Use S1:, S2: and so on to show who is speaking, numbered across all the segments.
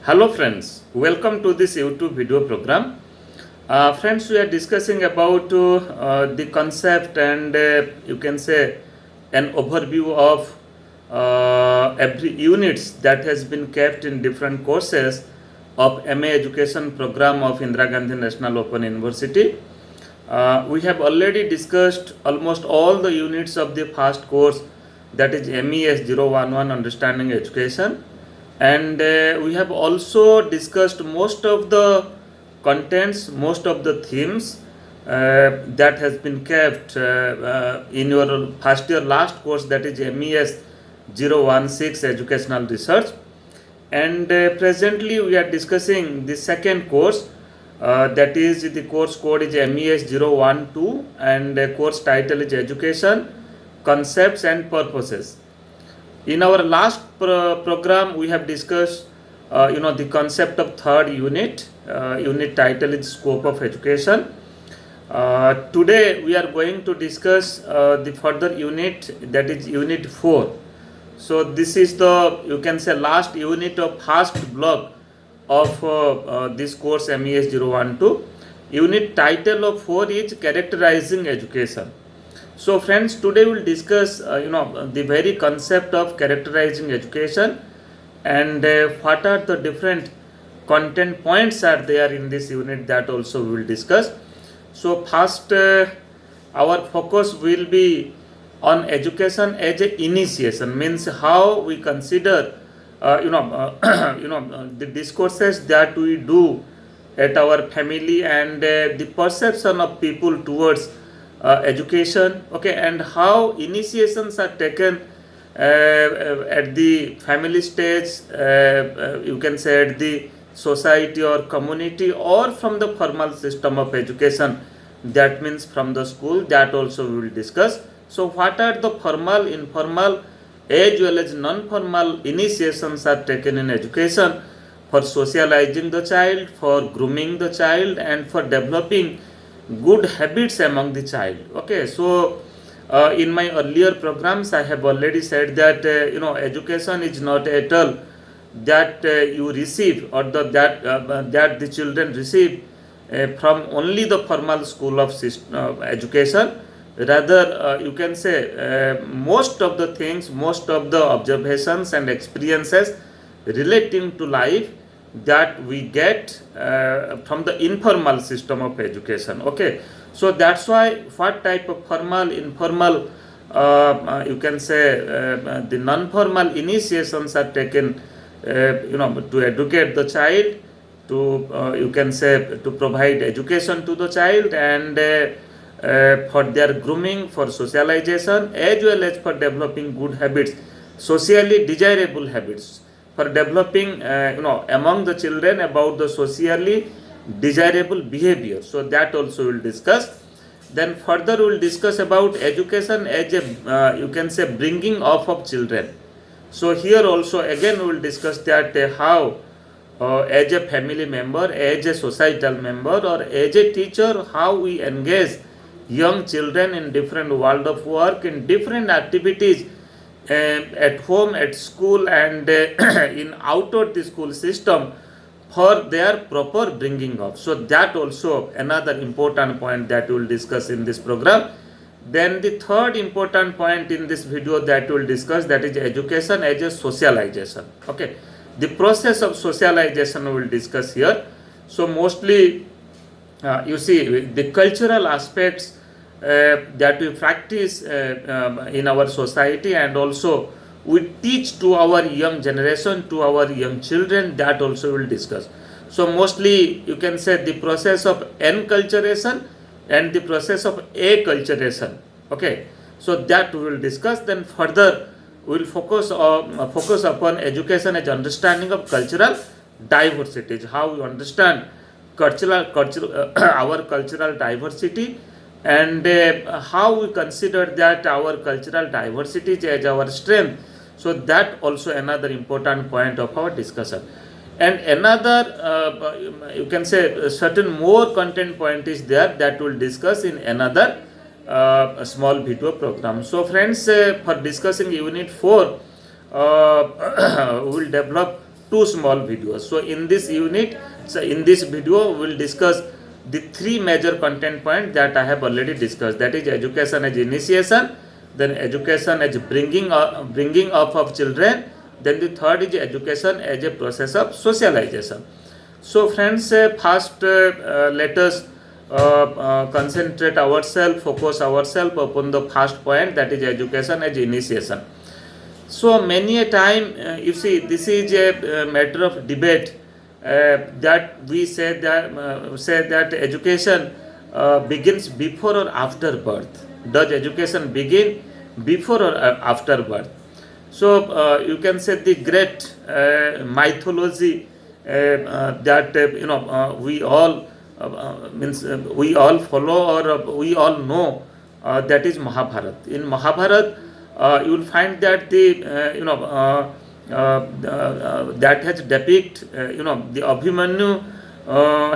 S1: Hello friends, welcome to this YouTube video program. Friends, we are discussing about the concept and you can say an overview of every units that has been kept in different courses of MA Education program of Indira Gandhi National Open University. We have already discussed almost all the units of the first course, that is MES 011 Understanding Education, and we have also discussed most of the contents, most of the themes that has been kept in your first year last course, that is MES 016 Educational Research. And presently we are discussing the second course, that is the course code is MES 012, and course title is Education Concepts and Purposes. In our last program we have discussed the concept of third unit. Unit title is Scope of Education. Today we are going to discuss the further unit, that is unit 4. So this is the, you can say, last unit of first block of this course MES 012. Unit title of 4 is Characterizing Education. So friends, today we will discuss the very concept of characterizing education, and what are the different content points are there in this unit, that also we will discuss. So first, our focus will be on education as a initiation, means how we consider the discourses that we do at our family, and the perception of people towards education, okay, and how initiations are taken at the family stage, you can say at the society or community, or from the formal system of education, that means from the school, that also we will discuss. So what are the formal, informal, as well as non-formal initiations are taken in education for socializing the child, for grooming the child, and for developing good habits among the child. Okay, so in my earlier programs I have already said that education is not at all that you receive, or that the children receive from only the formal school of education. Rather, you can say most of the things, most of the observations and experiences relating to life, that we get from the informal system of education. Okay, so that's why what type of formal, informal, you can say the non-formal initiations are taken to educate the child, to you can say to provide education to the child, and for their grooming, for socialization, as well as for developing good habits, socially desirable habits, for developing among the children about the socially desirable behavior. So that also we will discuss. Then further we will discuss about education as a you can say bringing up of children. So here also again we will discuss that how as a family member, as a societal member, or as a teacher, how we engage young children in different world of work, in different activities at home, at school, and in outer the school system, for their proper bringing up. So that also another important point that we will discuss in this program. Then the third important point in this video that we will discuss, that is education as a socialization. Okay, the process of socialization we will discuss here. So mostly you see the cultural aspects that we practice in our society, and also we teach to our young generation, to our young children, that also we will discuss. So mostly you can say the process of enculturation and the process of acculturation. Okay, so that we will discuss. Then further we will focus upon education as understanding of cultural diversities, how we understand our cultural diversity, and how we consider that our cultural diversity as our strength. So that also another important point of our discussion. And another you can say a certain more content point is there, that we will discuss in another small video program. So friends, for discussing unit 4 we will develop two small videos. So in this unit, so in this video, we will discuss the three major content points that I have already discussed. That is education as initiation, then education as bringing up of children, then the third is education as a process of socialization. So friends, first let us concentrate ourselves, focus ourselves upon the first point, that is education as initiation. So many a time, you see, this is a matter of debate, that we say that education begins before or after birth. Does education begin before or after birth? So you can say the great mythology that we all we all follow, or we all know, that is Mahabharata. In Mahabharata, you will find that the that has depict the Abhimanyu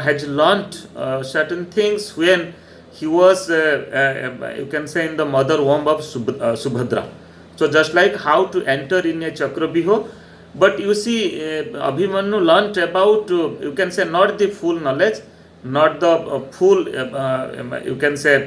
S1: has learnt certain things when he was you can say in the mother womb of Subhadra. So just like how to enter in a Chakravyuha, but you see Abhimanyu learnt about you can say not the full knowledge, not the full you can say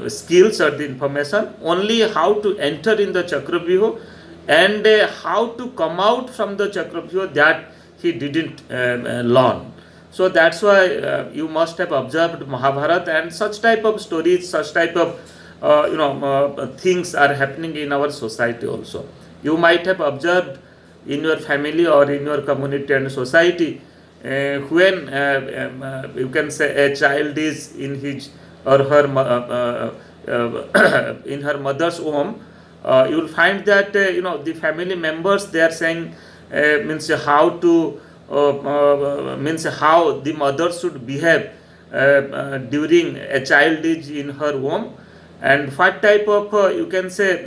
S1: skills or the information, only how to enter in the Chakravyuha and how to come out from the Chakravyuha, that he didn't learn. So that's why you must have observed Mahabharata, and such type of stories, such type of things are happening in our society also. You might have observed in your family or in your community and society when you can say a child is in his or her in her mother's womb, you will find that the family members, they are saying means how to means how the mother should behave during a child is in her womb, and what type of you can say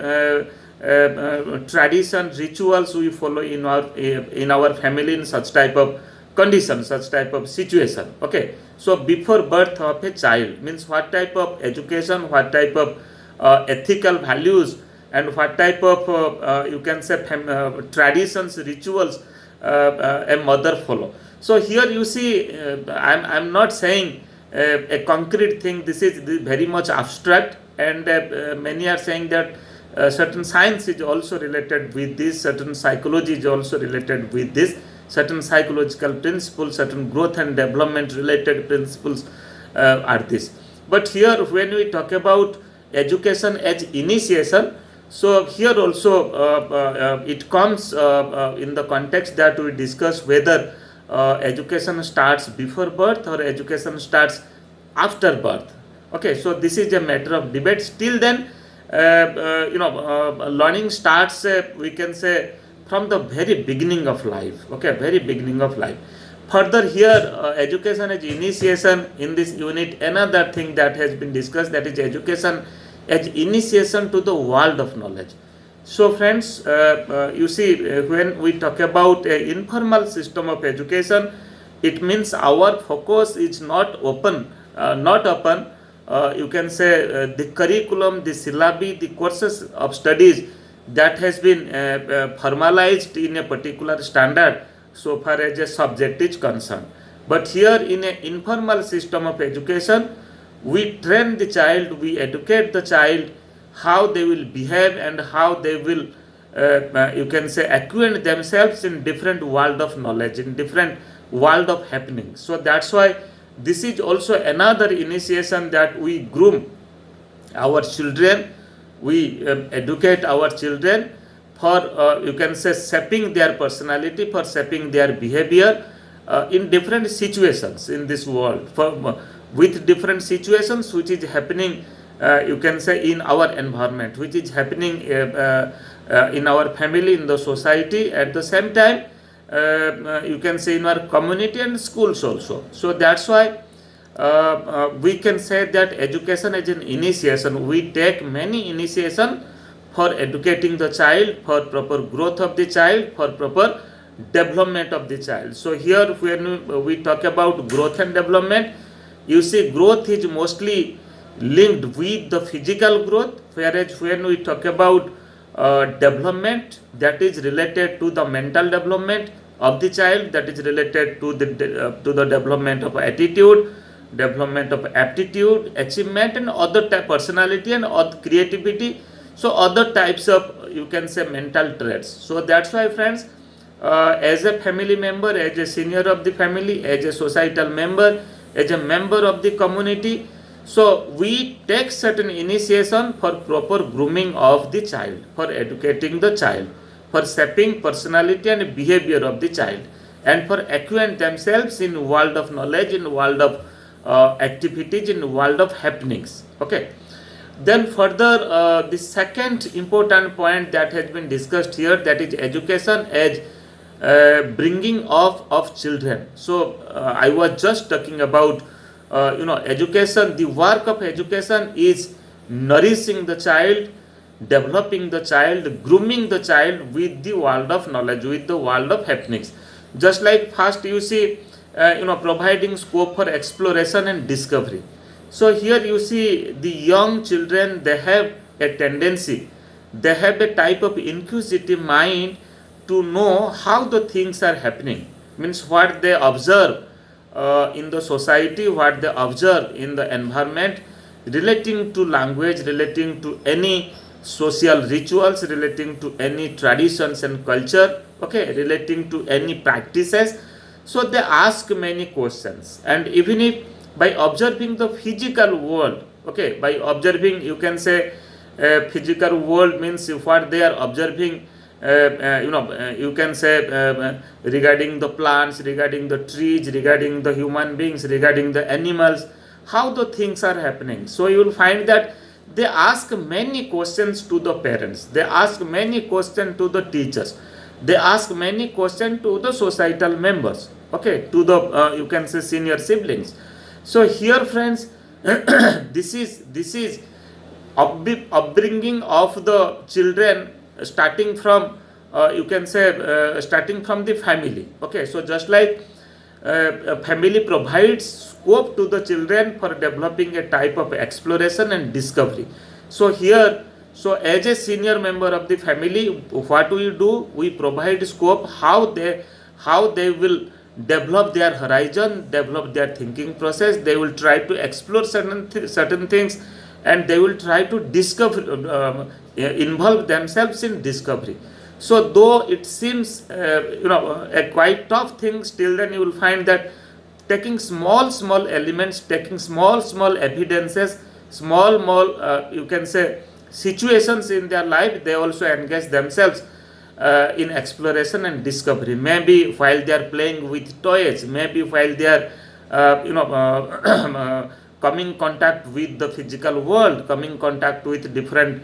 S1: tradition, rituals we follow in our family in such type of condition, such type of situation. Okay, so before birth of a child means what type of education, what type of ethical values, and what type of you can say traditions, rituals a mother follow. So here you see, I'm not saying a concrete thing. This is very much abstract, and many are saying that certain science is also related with this, certain psychology is also related with this, certain psychological principles, certain growth and development related principles are this. But here when we talk about education as initiation, so here also it comes in the context that we discuss whether education starts before birth or education starts after birth. Okay, so this is a matter of debate. Still then learning starts we can say from the very beginning of life. Okay, very beginning of life. Further here education as initiation in this unit, another thing that has been discussed, that is education as initiation to the world of knowledge. So friends, you see when we talk about an informal system of education, it means our focus is not open, not upon you can say the curriculum, the syllabi, the courses of studies that has been formalized in a particular standard so far as a subject is concerned. But here in an informal system of education, we train the child, we educate the child how they will behave and how they will you can say acquaint themselves in different world of knowledge, in different world of happenings. So that's why this is also another initiation, that we groom our children, we educate our children for you can say shaping their personality, for shaping their behavior in different situations in this world, for with different situations which is happening you can say in our environment, which is happening in our family, in the society, at the same time you can say in our community and schools also. So that's why we can say that education is an initiation. We take many initiation for educating the child, for proper growth of the child, for proper development of the child. So here when we talk about growth and development, you see growth is mostly linked with the physical growth, whereas when we talk about development that is related to the mental development of the child, that is related to the development of attitude, development of aptitude, achievement, and other type personality and other creativity. So other types of, you can say, mental traits. So that's why, friends, as a family member, as a senior of the family, as a societal member, as a member of the community, so we take certain initiation for proper grooming of the child, for educating the child, for shaping personality and behavior of the child, and for acquaint themselves in world of knowledge, in world of activities, in world of happenings. Okay. Then further, the second important point that has been discussed here, that is education as bringing of children. So I was just talking about education. The work of education is nourishing the child, developing the child, grooming the child with the world of knowledge, with the world of happenings. Just like first you see, providing scope for exploration and discovery. So here you see the young children, they have a tendency, they have a type of inquisitive mind to know how the things are happening. Means what they observe in the society, what they observe in the environment, relating to language, relating to any social rituals, relating to any traditions and culture, okay, relating to any practices. So they ask many questions, and even if by observing the physical world, okay, by observing, you can say, physical world means what they are observing, you can say, regarding the plants, regarding the trees, regarding the human beings, regarding the animals, how the things are happening. So you will find that they ask many questions to the parents, they ask many questions to the teachers, they ask many questions to the societal members, okay, to the you can say senior siblings. So here, friends, this is upbringing of the children, starting from you can say starting from the family. Okay, so just like a family provides scope to the children for developing a type of exploration and discovery. So here, so as a senior member of the family, what we do, we provide scope how they will develop their horizon, develop their thinking process. They will try to explore certain things, and they will try to discover, involve themselves in discovery. So though it seems a quite tough thing, still then you will find that taking small elements, taking small evidences, small you can say situations in their life, they also engage themselves in exploration and discovery. Maybe while they are playing with toys, maybe while they are coming contact with the physical world, coming contact with different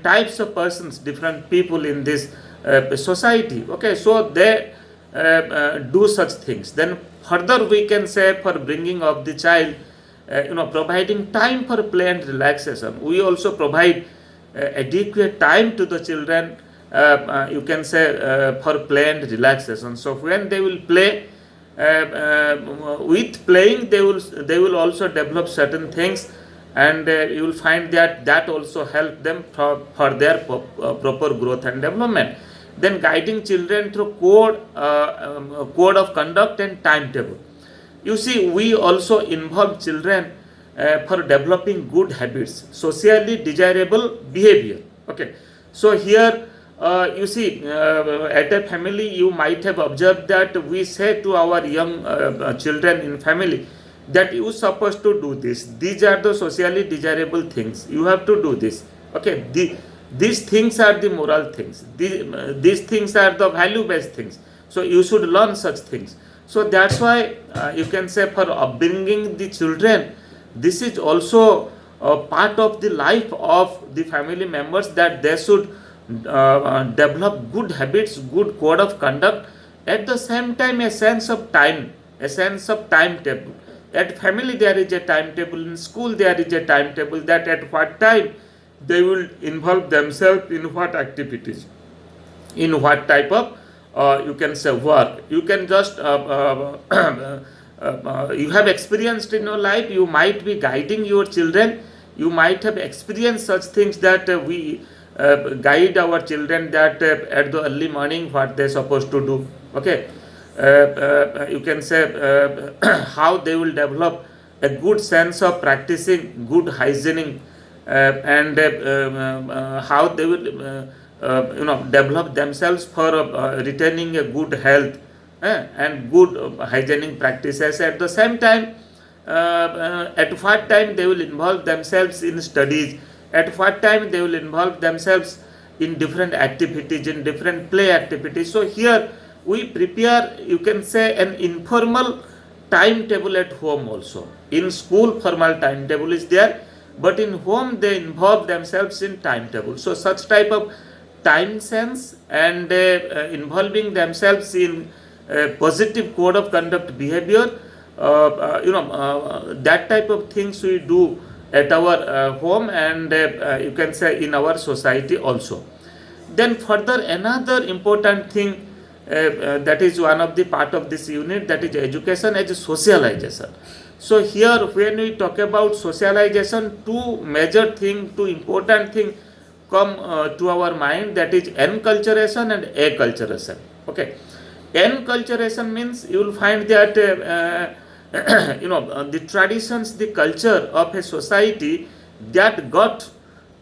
S1: types of persons, different people in this society. Okay, so they do such things. Then further we can say, for bringing of the child, providing time for play and relaxation. We also provide adequate time to the children, you can say, for play and relaxation. So when they will play, with playing, they will also develop certain things, and you will find that also help them for their proper growth and development. Then guiding children through code of conduct and timetable. You see, we also involve children for developing good habits, socially desirable behavior. Okay, so here you see, at a family, you might have observed that we say to our young children in family that you supposed to do this. These are the socially desirable things. You have to do this. Okay, these things are the moral things. These things are the value-based things. So you should learn such things. So that's why you can say, for upbringing the children, this is also part of the life of the family members, that they should develop good habits, good code of conduct. At the same time, a sense of timetable. At family there is a timetable, in school there is a timetable, that at what time they will involve themselves in what activities, in what type of you can say work. You can just you have experienced in your life, you might be guiding your children, you might have experienced such things that guide our children that at the early morning what they're supposed to do. Okay, you can say how they will develop a good sense of practicing good hygiene, and how they will develop themselves for retaining a good health, and good hygienic practices. At the same time, at what time they will involve themselves in studies, at what time they will involve themselves in different activities, in different play activities. So here we prepare, you can say, an informal timetable at home also. In school formal timetable is there, but in home they involve themselves in timetable. So such type of time sense and involving themselves in positive code of conduct behavior, that type of things we do at our home, and you can say in our society also. Then further another important thing, that is one of the part of this unit, that is education as socialization. So here when we talk about socialization, two major thing, two important thing come to our mind, that is enculturation and acculturation. Okay, enculturation means you will find that the traditions, the culture of a society that got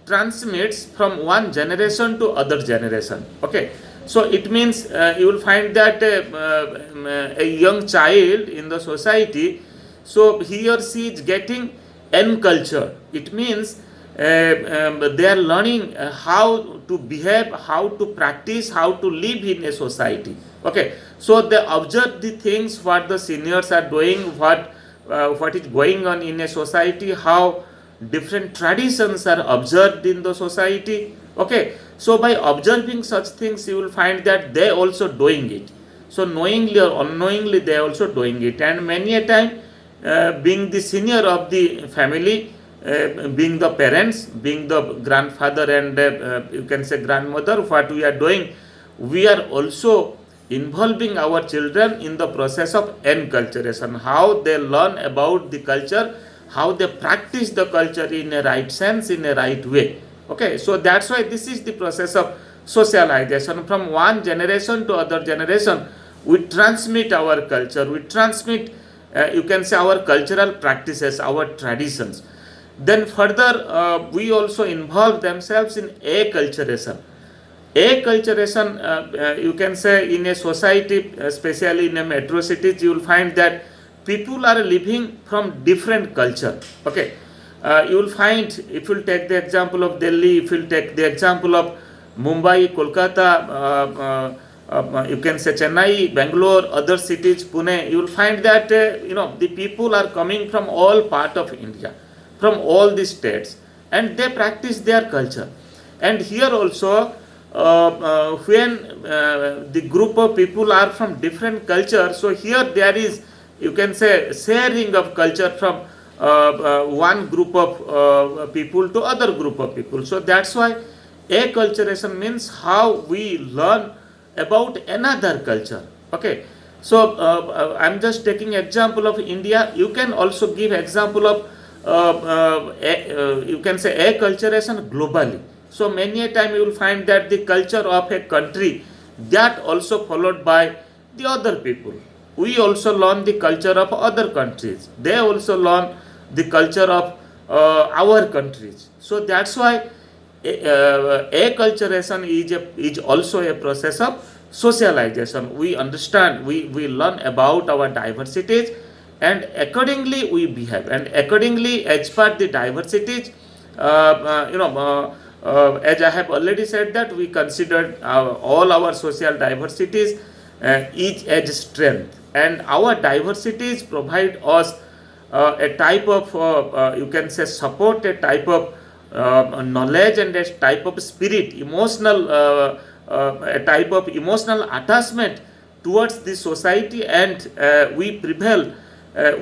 S1: transmits from one generation to other generation. Okay, so it means you will find that a young child in the society, so he or she is getting encultured. It means they are learning how to behave, how to practice, how to live in a society. Okay, so they observe the things what the seniors are doing, what is going on in a society, how different traditions are observed in the society. Okay, so by observing such things you will find that they also doing it. So knowingly or unknowingly they are also doing it, and many a time being the senior of the family, being the parents, being the grandfather and you can say grandmother, what we are doing, we are also involving our children in the process of enculturation, how they learn about the culture, how they practice the culture in a right sense, in a right way. Okay, so that's why this is the process of socialization. From one generation to other generation, we transmit our culture, we transmit you can say our cultural practices, our traditions. Then further we also involve themselves in acculturation. Acculturation, you can say in a society, especially in a metro cities, you will find that people are living from different culture. Okay, you will find, if you will take the example of Delhi, if you will take the example of Mumbai, Kolkata, you can say Chennai, Bangalore, other cities, Pune, you will find that the people are coming from all part of India, from all the states, and they practice their culture. And here also when the group of people are from different culture, so here there is, you can say, sharing of culture from one group of people to other group of people. So that's why acculturation means how we learn about another culture. Okay, so I'm just taking example of India. You can also give example of you can say acculturation globally. So many a time you will find that the culture of a country that also followed by the other people. We also learn the culture of other countries. They also learn the culture of our countries. So that's why acculturation is also a process of socialization. We understand, we learn about our diversities, and accordingly we behave, and accordingly as per the diversities, as I have already said that we considered all our social diversities each as strength, and our diversities provide us a type of you can say support, a type of knowledge, and a type of spirit, emotional a type of emotional attachment towards the society, and we prevail,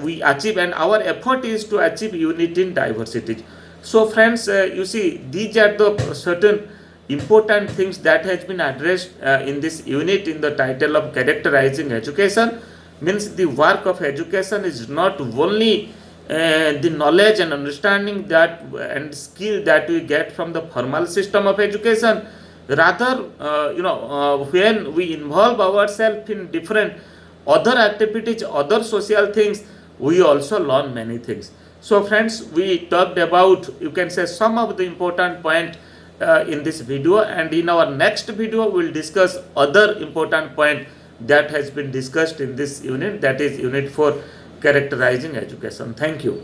S1: we achieve, and our effort is to achieve unity in diversity. So friends, you see, these are the certain important things that has been addressed in this unit in the title of characterizing education. Means the work of education is not only the knowledge and understanding that and skill that we get from the formal system of education. Rather, when we involve ourselves in different other activities, other social things, we also learn many things. So friends, we talked about, you can say, some of the important point in this video, and in our next video we will discuss other important point that has been discussed in this unit, that is unit 4, characterizing education. Thank you.